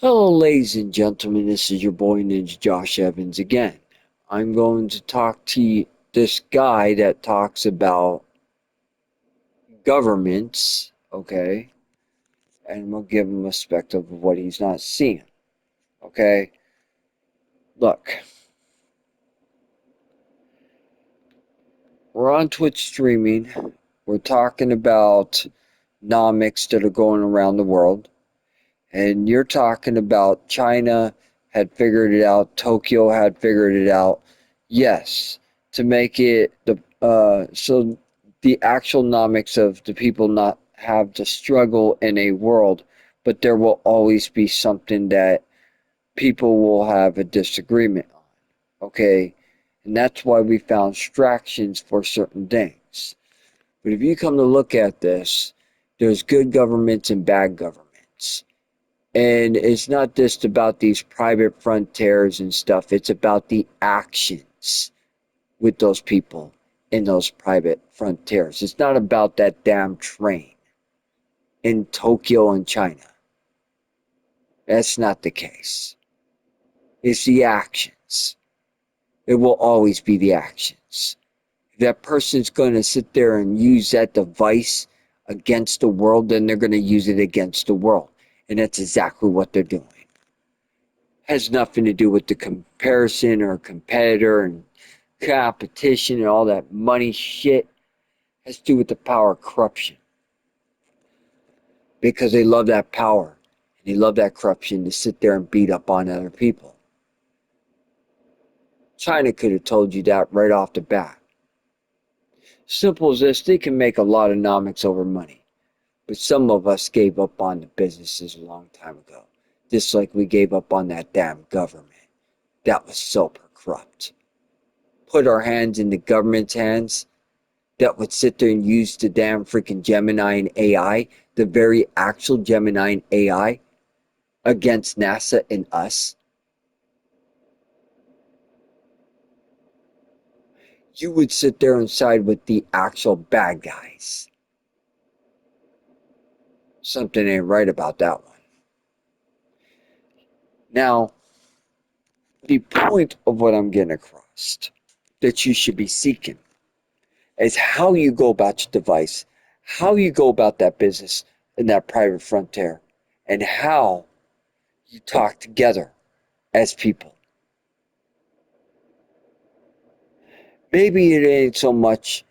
Hello, ladies and gentlemen. This is your boy Ninja Josh Evans again. I'm going to talk to this guy that talks about governments, okay? And we'll give him a perspective of what he's not seeing, okay? Look, we're on Twitch streaming. We're talking about nomics that are going around the world. And you're talking about China had figured it out, Tokyo had figured it out. Yes, to make it so the actual nomics of the people not have to struggle in a world, but there will always be something that people will have a disagreement on. Okay, and that's why we found distractions for certain things. But if you come to look at this, there's good governments and bad governments. And it's not just about these private frontiers and stuff. It's about the actions with those people in those private frontiers. It's not about that damn train in Tokyo and China. That's not the case. It's the actions. It will always be the actions. If that person's going to sit there and use that device against the world, then they're going to use it against the world. And that's exactly what they're doing. Has nothing to do with the comparison or competitor and competition and all that money shit. It has to do with the power of corruption. Because they love that power and they love that corruption to sit there and beat up on other people. China could have told you that right off the bat. Simple as this, they can make a lot of nomics over money. But some of us gave up on the businesses a long time ago. Just like we gave up on that damn government. That was so corrupt. Put our hands in the government's hands that would sit there and use the damn freaking Gemini and AI, the very actual Gemini and AI, against NASA and us. You would sit there and side with the actual bad guys. Something ain't right about that one. Now, the point of what I'm getting across that you should be seeking is how you go about your device, how you go about that business in that private frontier, and how you talk together as people. Maybe it ain't so much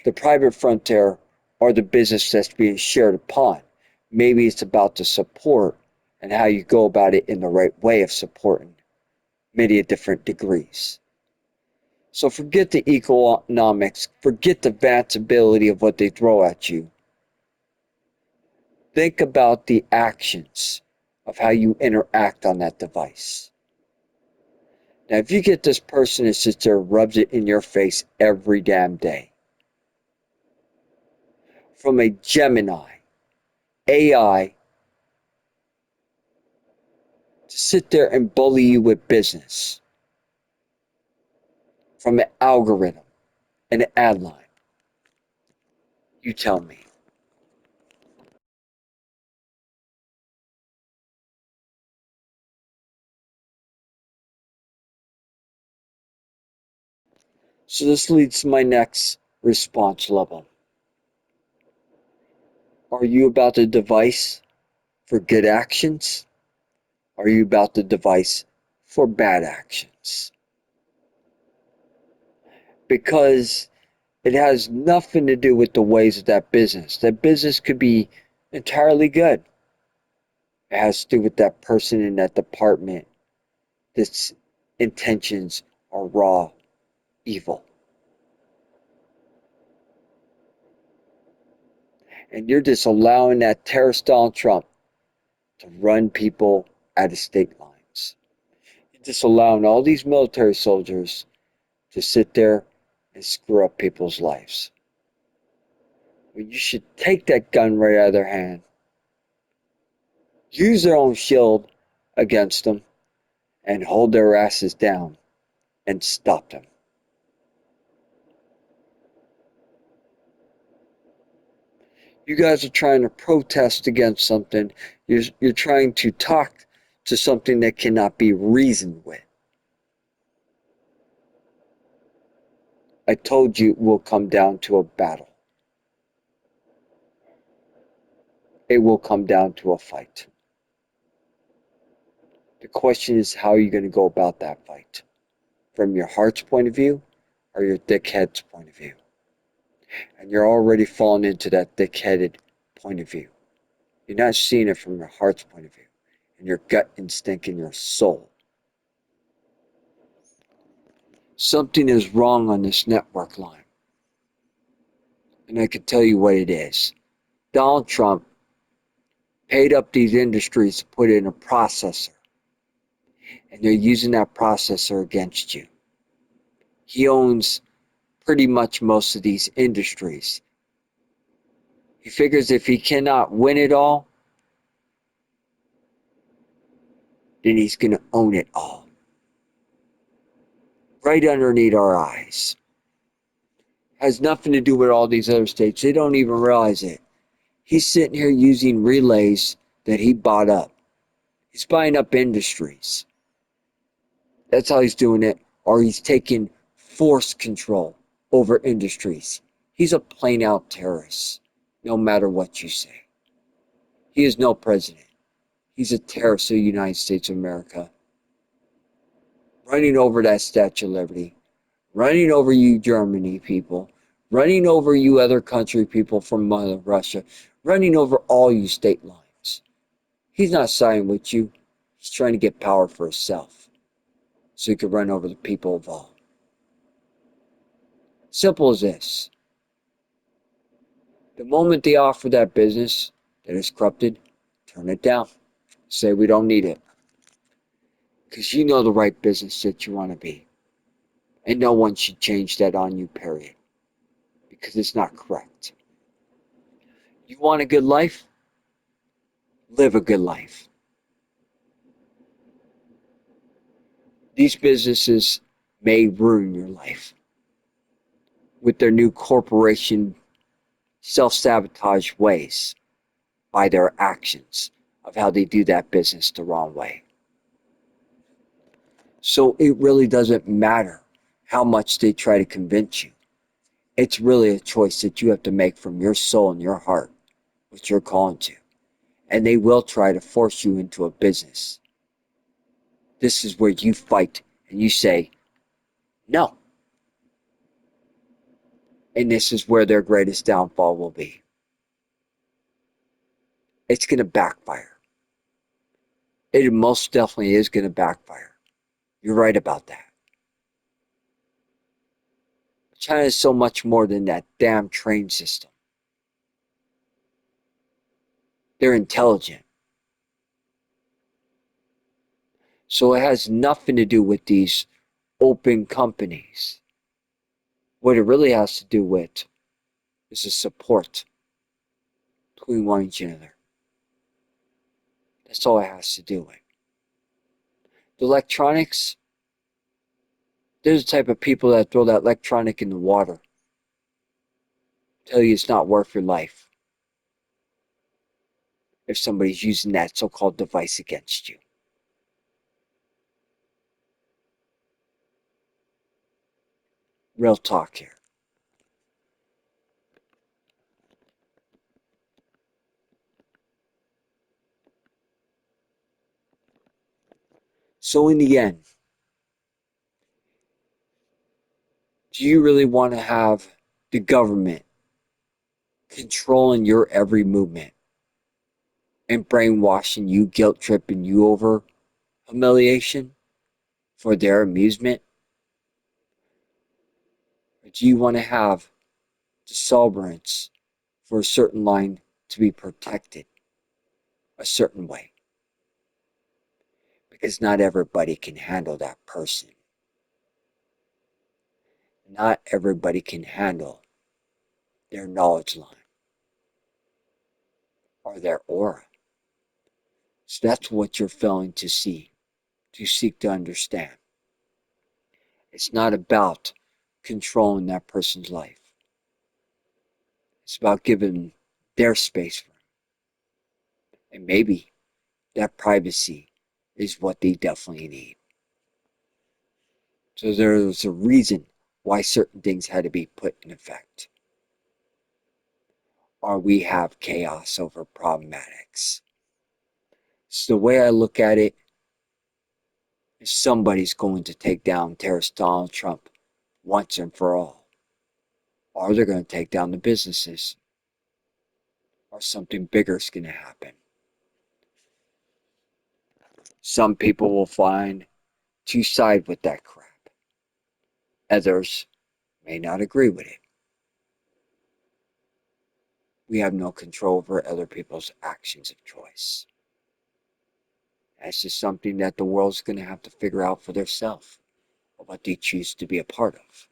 the private frontier or the business that's being shared upon. Maybe it's about the support and how you go about it in the right way of supporting many different degrees. So forget the economics, forget the ability of what they throw at you. Think about the actions of how you interact on that device. Now, if you get this person that sits there and rubs it in your face every damn day, from a Gemini, AI, to sit there and bully you with business, from an algorithm and an ad line, you tell me. So this leads to my next response level. Are you about the device for good actions? Are you about the device for bad actions? Because it has nothing to do with the ways of that business. That business could be entirely good. It has to do with that person in that department that's intentions are raw evil. And you're just allowing that terrorist Donald Trump to run people out of state lines. You're just allowing all these military soldiers to sit there and screw up people's lives. Well, you should take that gun right out of their hand, use their own shield against them, and hold their asses down and stop them. You guys are trying to protest against something. You're trying to talk to something that cannot be reasoned with. I told you it will come down to a battle. It will come down to a fight. The question is, how are you going to go about that fight? From your heart's point of view or your thick-head's point of view? And you're already falling into that thick-headed point of view. You're not seeing it from your heart's point of view and your gut instinct in your soul. Something is wrong on this network line. And I can tell you what it is. Donald Trump paid up these industries to put in a processor. And they're using that processor against you. He owns pretty much most of these industries. He figures if he cannot win it all, then he's going to own it all. Right underneath our eyes. Has nothing to do with all these other states. They don't even realize it. He's sitting here using relays that he bought up. He's buying up industries. That's how he's doing it. Or he's taking force control over industries. He's a plain out terrorist, no matter what you say. He is no president. He's a terrorist of the United States of America. Running over that Statue of Liberty. Running over you Germany people. Running over you other country people from Russia. Running over all you state lines. He's not siding with you. He's trying to get power for himself. So he could run over the people of all. Simple as this. The moment they offer that business that is corrupted, turn it down. Say we don't need it. Because you know the right business that you want to be. And no one should change that on you, period. Because it's not correct. You want a good life? Live a good life. These businesses may ruin your life with their new corporation self-sabotage ways by their actions of how they do that business the wrong way. So it really doesn't matter how much they try to convince you. It's really a choice that you have to make from your soul and your heart, what you're calling to. And they will try to force you into a business. This is where you fight and you say, no. And this is where their greatest downfall will be. It's going to backfire. It most definitely is going to backfire. You're right about that. China is so much more than that damn train system. They're intelligent. So it has nothing to do with these open companies. What it really has to do with is the support between one another. That's all it has to do with. The electronics, there's the type of people that throw that electronic in the water. Tell you it's not worth your life. If somebody's using that so-called device against you. Real talk here. So in the end, do you really want to have the government controlling your every movement and brainwashing you, guilt tripping you over humiliation for their amusement? Or do you want to have the sovereigns for a certain line to be protected a certain way? Because not everybody can handle that person. Not everybody can handle their knowledge line or their aura. So that's what you're failing to see, to seek to understand. It's not about controlling that person's life. It's about giving their space for them. And maybe that privacy is what they definitely need. So there's a reason why certain things had to be put in effect. Or we have chaos over problematics. So the way I look at it is somebody's going to take down terrorist Donald Trump once and for all. Or they're going to take down the businesses. Or something bigger is going to happen. Some people will find to side with that crap. Others may not agree with it. We have no control over other people's actions of choice. That's just something that the world's going to have to figure out for themselves, what they choose to be a part of.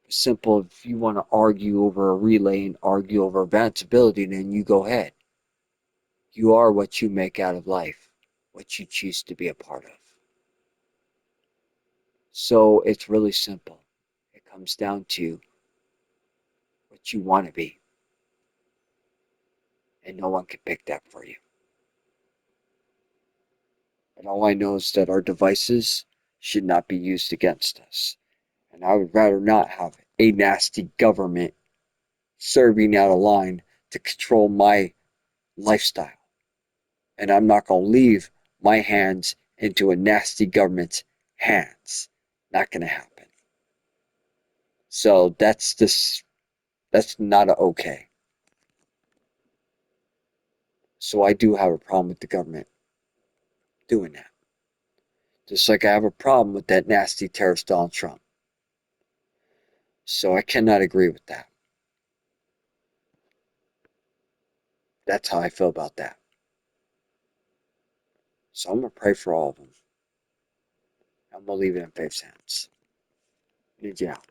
Simple, if you want to argue over a relay and argue over advanceability, then you go ahead. You are what you make out of life, what you choose to be a part of. So it's really simple. It comes down to what you want to be. And no one can pick that for you. And all I know is that our devices should not be used against us. And I would rather not have a nasty government serving out a line to control my lifestyle. And I'm not going to leave my hands into a nasty government's hands. Not going to happen. So that's not a okay. So I do have a problem with the government doing that. Just like I have a problem with that nasty terrorist Donald Trump. So I cannot agree with that. That's how I feel about that. So I'm going to pray for all of them. I'm going to leave it in faith's hands. Ninja out.